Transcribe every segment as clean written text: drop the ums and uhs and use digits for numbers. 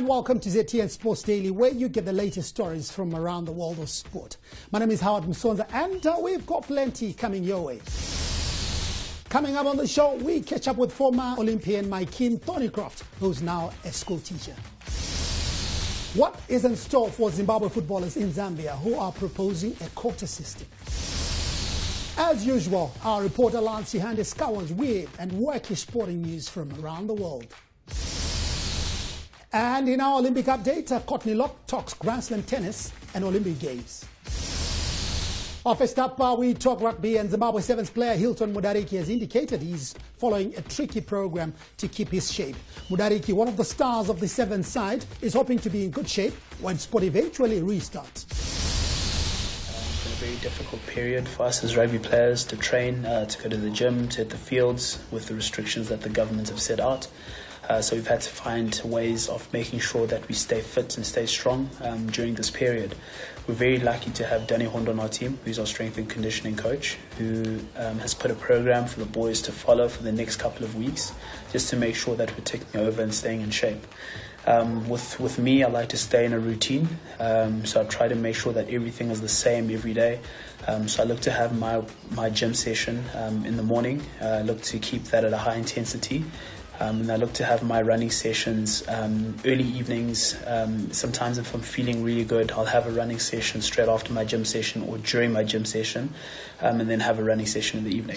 and welcome to ZTN Sports Daily, where you get the latest stories from around the world of sport. My name is Howard Msonza, and we've got plenty coming your way. Coming up on the show, we catch up with former Olympian THORNYCROFT, who's now a school teacher. What is in store for Zimbabwe footballers in Zambia who are proposing a quota system? As usual, our reporter Lance Hande scours weird and wacky sporting news from around the world. And in our Olympic update, COURTNEY talks Grand Slam tennis and Olympic Games. First up, we talk rugby, and Zimbabwe Sevens player Hilton Mudariki has indicated he's following a tricky program to keep his shape. Mudariki, one of the stars of the Sevens side, is hoping to be in good shape when sport eventually restarts. It's been a very difficult period for us as rugby players to train, to go to the gym, to hit the fields with the restrictions that the government have set out. So we've had to find ways of making sure that we stay fit and stay strong during this period. We're very lucky to have Danny Hondo on our team, who's our strength and conditioning coach, who has put a program for the boys to follow for the next couple of weeks, just to make sure that we're ticking over and staying in shape. With me, I like to stay in a routine, so I try to make sure that everything is the same every day. So I look to have my gym session in the morning. I look to keep that at a high intensity. And I look to have my running sessions early evenings. Sometimes if I'm feeling really good, I'll have a running session straight after my gym session or during my gym session, and then have a running session in the evening.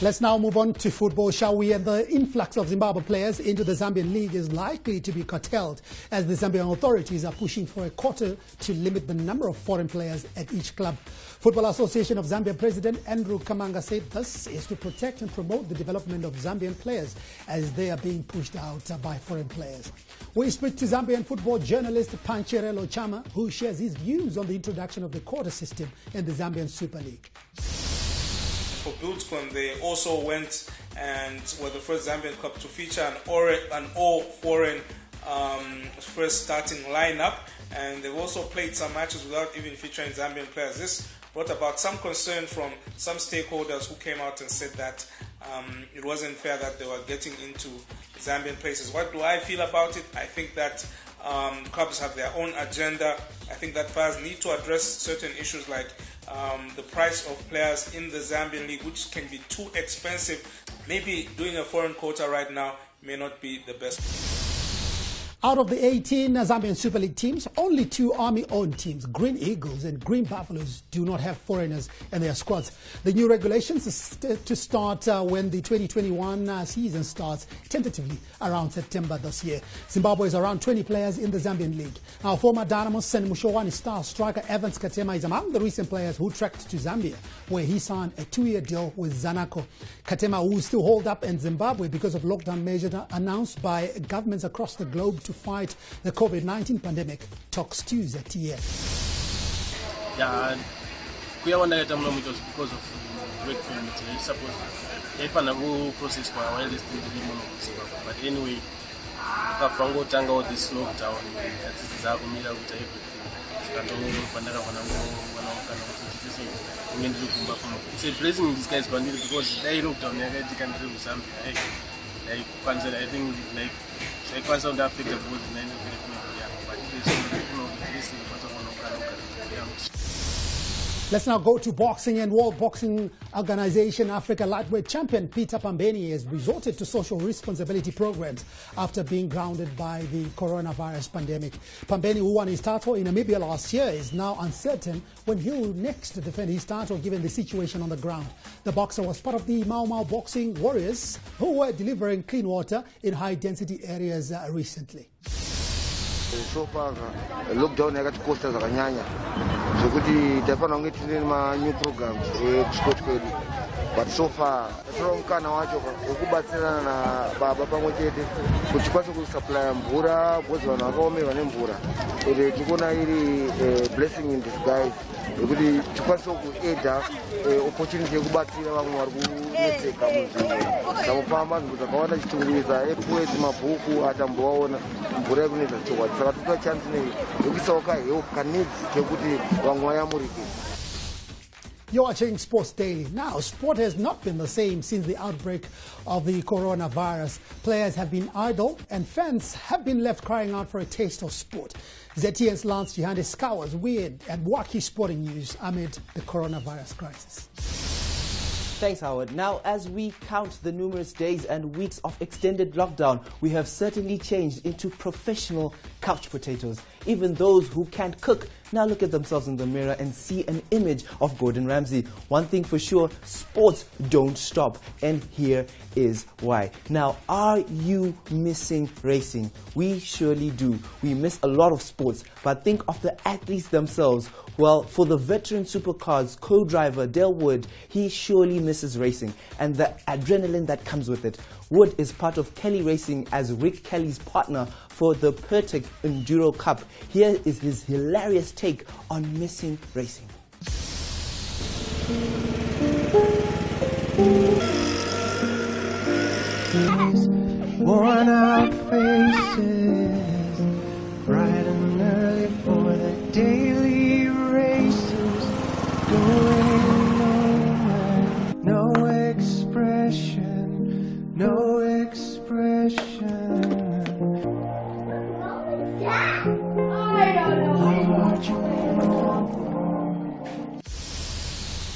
Let's now move on to football, shall we? And the influx of Zimbabwe players into the Zambian league is likely to be curtailed as the Zambian authorities are pushing for a quota to limit the number of foreign players at each club. Football Association of Zambia President Andrew Kamanga said this is to protect and promote the development of Zambian players as they are being pushed out by foreign players. We speak to Zambian football journalist Pancherelo Chama, who shares his views on the introduction of the quota system in the Zambian Super League. For Buildscon, they also went and were the first Zambian club to feature an all-foreign first starting lineup, and they've also played some matches without even featuring Zambian players. This brought about some concern from some stakeholders who came out and said that it wasn't fair that they were getting into Zambian places. What do I feel about it? I think that clubs have their own agenda. I think that players need to address certain issues like the price of players in the Zambian league, which can be too expensive. Maybe doing a foreign quota right now may not be the best. Out of the 18 Zambian Super League teams, only 2 Army-owned teams, Green Eagles and Green Buffaloes, do not have foreigners in their squads. The new regulations is to start when the 2021 season starts, tentatively around September this year. Zimbabwe is around 20 players in the Zambian league. Now, former Dynamo Sen Mushowani star striker Evans Katema is among the recent players who trekked to Zambia, where he signed a 2-year deal with Zanaco. Katema, who is still holed up in Zimbabwe because of lockdown measures announced by governments across the globe to fight the COVID-19 pandemic, talks to ZTN. Yeah, we are wondering because of work permit. Suppose if an process for our eldest in the but anyway, Kafango Tango this lockdown, that is Zagumila with everything. It's a blessing in disguise, but because they looked on the country with something. I think like I can't affect the board in any Let's now go to boxing, and World Boxing Organization Africa lightweight champion Peter Pambeni has resorted to social responsibility programs after being grounded by the coronavirus pandemic. Pambeni, who won his title in Namibia last year, is now uncertain when he will next defend his title given the situation on the ground. The boxer was part of the Mau Mau Boxing Warriors who were delivering clean water in high-density areas recently. So far, lockdown yakatikosta zvakanyanya zvekuti tafanira kunge tine new programs sport kwedu, but so far tora mukana wacho wekubatsirana nababa pamwe chete kuti tikwanise kusupply mvura because vanhu vakaome vane mvura. Tikuona iri blessing in disguise yekuti tikwanise kuedha opportunity yekubatsira vamwe vari kunetseka munzvimbo dzamufamba nzvimbo dzakawanda chitungwiza epuwedzi mabhuku atambovaona mvura yekunetsa chokwadi. Saka totora chance nei yekuisawo kahelp kanidzi kekuti vamwe vayamurike. You're watching Sports Daily. Now, sport has not been the same since the outbreak of the coronavirus. Players have been idle and fans have been left crying out for a taste of sport. ZTN's Lance Jihande scours weird and wacky sporting news amid the coronavirus crisis. Thanks, Howard. Now, as we count the numerous days and weeks of extended lockdown, we have certainly changed into professional couch potatoes. Even those who can't cook now look at themselves in the mirror and see an image of Gordon Ramsay. One thing for sure, sports don't stop, and here is why. Now, are you missing racing? We surely do. We miss a lot of sports, but think of the athletes themselves. Well, for the veteran supercars co-driver Dale Wood, he surely misses racing and the adrenaline that comes with it. Wood is part of Kelly Racing as Rick Kelly's partner for the Pertic Enduro Cup. Here is his hilarious take on missing racing. Worn out faces, bright and early for the daily races, going nowhere, no expression, no expression.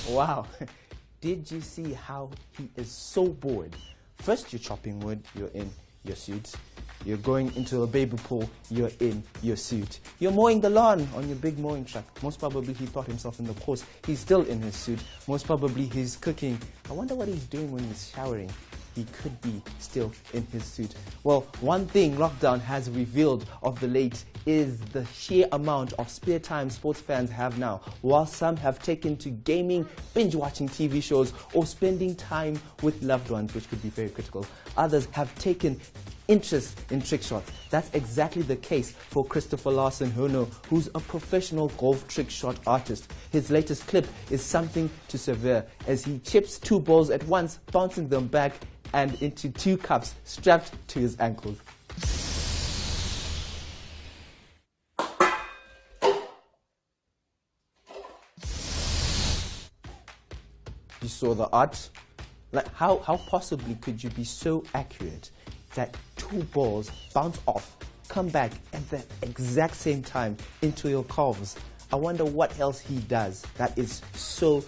Wow, did you see how he is so bored? First you're chopping wood, you're in your suit. You're going into a baby pool, you're in your suit. You're mowing the lawn on your big mowing truck. Most probably he thought himself in the course. He's still in his suit. Most probably he's cooking. I wonder what he's doing when he's showering. He could be still in his suit. Well, one thing lockdown has revealed of the late is the sheer amount of spare time sports fans have now. While some have taken to gaming, binge-watching TV shows, or spending time with loved ones, which could be very critical, others have taken interest in trick shots. That's exactly the case for Christopher Larson Hono, who's a professional golf trick shot artist. His latest clip is something to severe as he chips 2 balls at once, bouncing them back and into 2 cups strapped to his ankles. You saw the art? Like how possibly could you be so accurate that 2 balls bounce off, come back at the exact same time into your calves? I wonder what else he does that is so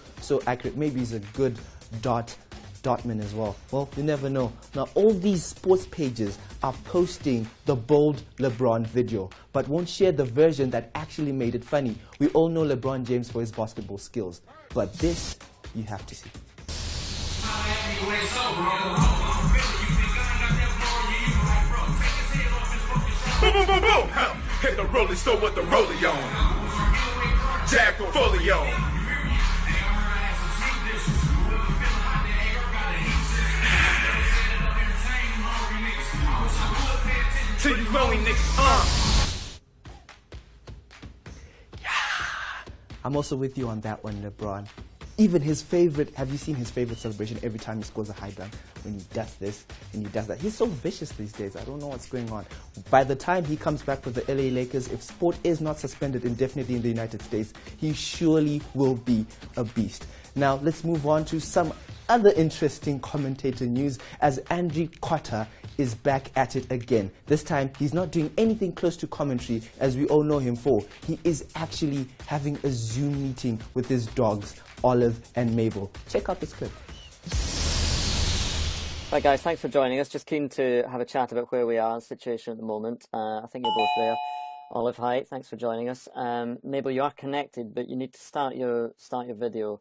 accurate. Maybe he's a good dartman as well. Well, you never know. Now, all these sports pages are posting the bold LeBron video, but won't share the version that actually made it funny. We all know LeBron James for his basketball skills, but this you have to see. Boom, boom, boom, boom. Hit the rolling store with the rollie on. Jack or fully on. To you rolling niggas, Yeah. I'm also with you on that one, LeBron. Even his favorite, have you seen his favorite celebration every time he scores a high dunk? When he does this and he does that. He's so vicious these days. I don't know what's going on. By the time he comes back with the LA Lakers, if sport is not suspended indefinitely in the United States, he surely will be a beast. Now, let's move on to some other interesting commentator news as Andrew Cotter is back at it again. This time, he's not doing anything close to commentary as we all know him for. He is actually having a Zoom meeting with his dogs, Olive and Mabel. Check out this clip. Right guys, thanks for joining us. Just keen to have a chat about where we are, the situation at the moment. I think you're both there. Olive, hi, thanks for joining us. Mabel, you are connected, but you need to start your video.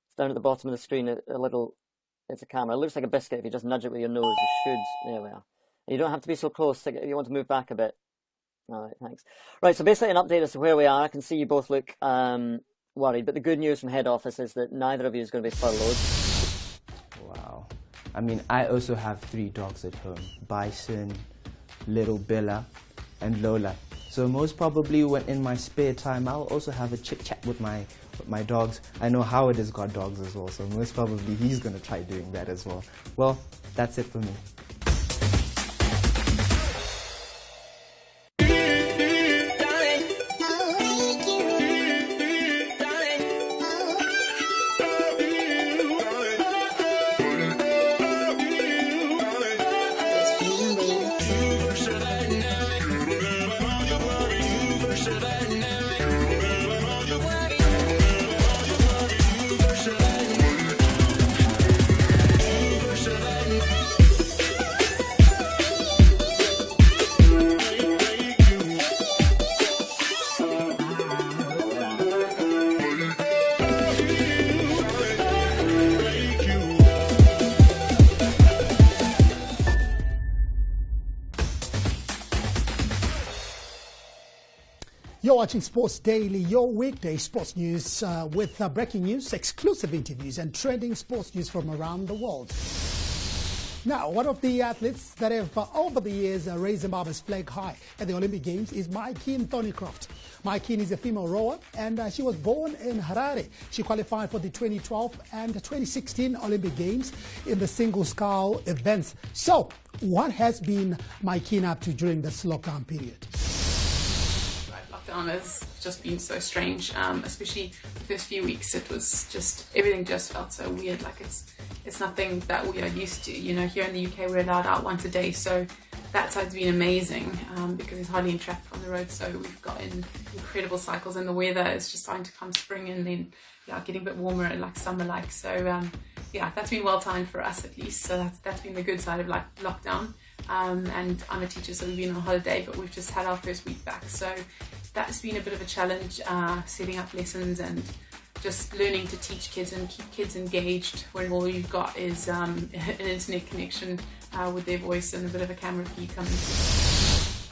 It's down at the bottom of the screen, it's a camera. It looks like a biscuit. If you just nudge it with your nose, you should, there we are. You don't have to be so close. You want to move back a bit. All right, thanks. Right, so basically an update as to where we are. I can see you both look worried, but the good news from head office is that neither of you is going to be furloughed. Wow. I mean, I also have 3 dogs at home. Bison, Little Bella, and Lola. So most probably when in my spare time, I'll also have a chit-chat with my dogs. I know Howard has got dogs as well, so most probably he's going to try doing that as well. Well, that's it for me. You're watching Sports Daily, your weekday sports news with breaking news, exclusive interviews and trending sports news from around the world. Now, one of the athletes that have over the years raised Zimbabwe's flag high at the Olympic Games is THORNYCROFT. Keane is a female rower and she was born in Harare. She qualified for the 2012 and 2016 Olympic Games in the single scull events. So, what has been Keane up to during this lockdown period? Lockdown has just been so strange, especially the first few weeks. It was just, everything just felt so weird, like it's nothing that we are used to. You know, here in the UK we're allowed out once a day, so that side's been amazing because there's hardly any traffic on the road, so we've got incredible cycles, and the weather is just starting to come spring and then getting a bit warmer, like summer-like. So that's been well timed for us at least. So that's been the good side of like lockdown. And I'm a teacher, so we've been on holiday, but we've just had our first week back. So that's been a bit of a challenge, setting up lessons and just learning to teach kids and keep kids engaged when all you've got is an internet connection with their voice and a bit of a camera feed coming through.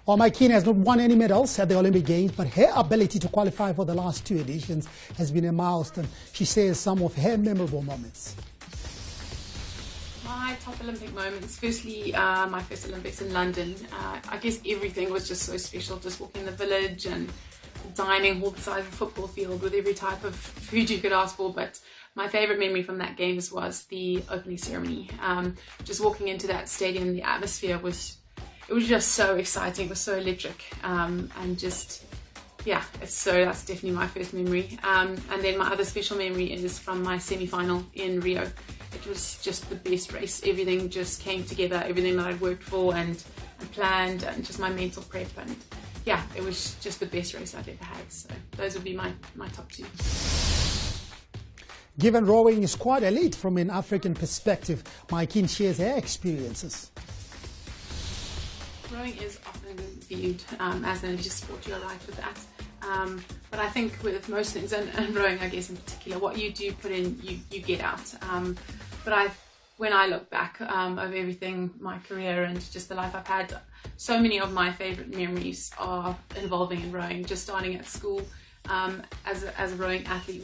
Well, Keane has not won any medals at the Olympic Games, but her ability to qualify for the last two editions has been a milestone. She shares some of her memorable moments. My top Olympic moments, firstly, my first Olympics in London. I guess everything was just so special, just walking the village and dining hall the size of a football field with every type of food you could ask for. But my favourite memory from that games was the opening ceremony. Just walking into that stadium, the atmosphere was just so exciting, it was so electric, and just, that's definitely my first memory. And then my other special memory is from my semi-final in Rio. It was just the best race. Everything just came together, everything that I'd worked for and planned, and just my mental prep, and it was just the best race I've ever had. So those would be my top two. Given rowing is quite elite from an African perspective, Keane shares her experiences. Rowing is often viewed as an elite sport, you're right with that. But I think with most things, and rowing I guess in particular, what you do put in, you get out. But when I look back over everything, my career and just the life I've had, so many of my favourite memories are involving in rowing. Just starting at school as a rowing athlete,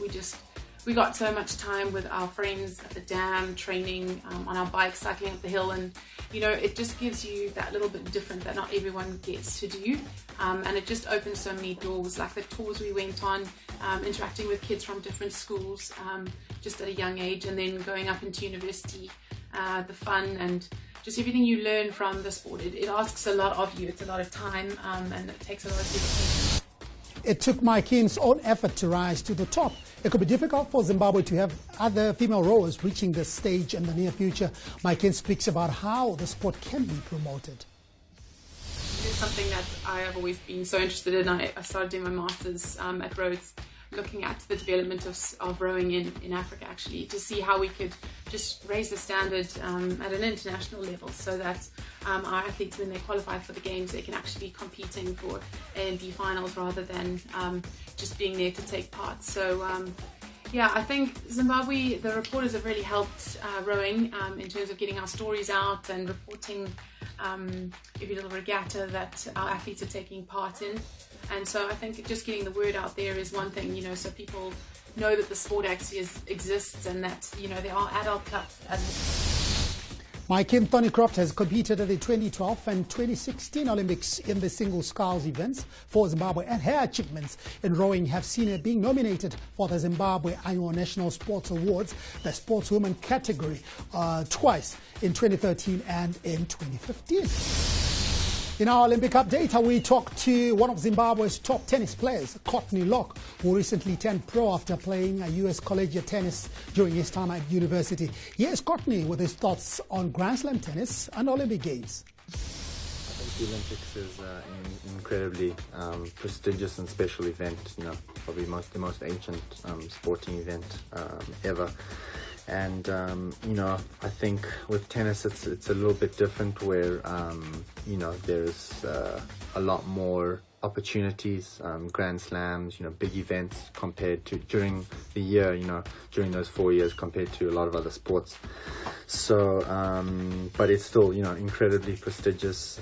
we got so much time with our friends at the dam, training on our bikes, cycling up the hill, and it just gives you that little bit different that not everyone gets to do, and it just opens so many doors, like the tours we went on, interacting with kids from different schools just at a young age, and then going up into university, the fun and just everything you learn from the sport. It asks a lot of you, it's a lot of time, and it takes a lot of dedication. It took Keane's own effort to rise to the top. It could be difficult for Zimbabwe to have other female rowers reaching this stage in the near future. Keane speaks about how the sport can be promoted. It's something that I have always been so interested in. I started doing my Masters at Rhodes, looking at the development of rowing in Africa, actually, to see how we could just raise the standard at an international level, so that our athletes, when they qualify for the games, they can actually be competing for A and B finals rather than just being there to take part. So I think Zimbabwe, the reporters have really helped rowing in terms of getting our stories out and reporting every little regatta that our athletes are taking part in. And so I think just getting the word out there is one thing, so people know that the sport actually exists and that, there are adult clubs. Keane THORNYCROFT has competed at the 2012 and 2016 Olympics in the single sculls events for Zimbabwe, and her achievements in rowing have seen her being nominated for the Zimbabwe Annual National Sports Awards, the sportswoman category, twice, in 2013 and in 2015. In our Olympic update, we talked to one of Zimbabwe's top tennis players, COURTNEY, who recently turned pro after playing US collegiate tennis during his time at university. Here's COURTNEY with his thoughts on Grand Slam tennis and Olympic Games. I think the Olympics is an incredibly prestigious and special event, probably the most ancient sporting event ever. And I think with tennis it's a little bit different, where there's a lot more opportunities, Grand Slams, big events compared to during the year, during those 4 years compared to a lot of other sports. So, but it's still, incredibly prestigious.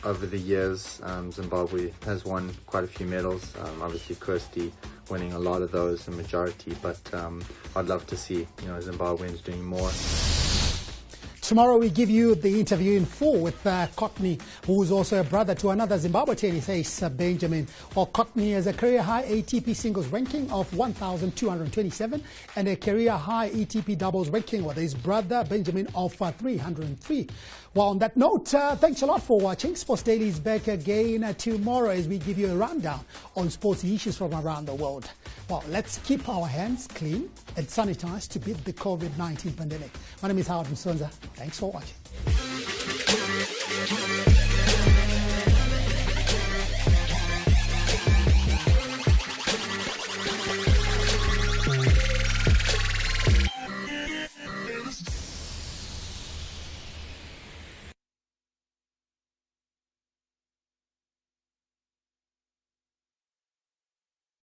over the years, Zimbabwe has won quite a few medals. Obviously, COURTNEY winning a lot of those, the majority. But I'd love to see, you know, Zimbabweans doing more. Tomorrow we give you the interview in full with COURTNEY, who is also a brother to another Zimbabwe tennis ace, Benjamin. Well, COURTNEY has a career-high ATP singles ranking of 1,227 and a career-high ATP doubles ranking with his brother Benjamin of 303. Well, on that note, thanks a lot for watching. Sports Daily is back again tomorrow as we give you a rundown on sports issues from around the world. Well, let's keep our hands clean and sanitized to beat the COVID-19 pandemic. My name is Howard Msonza. Thanks for watching.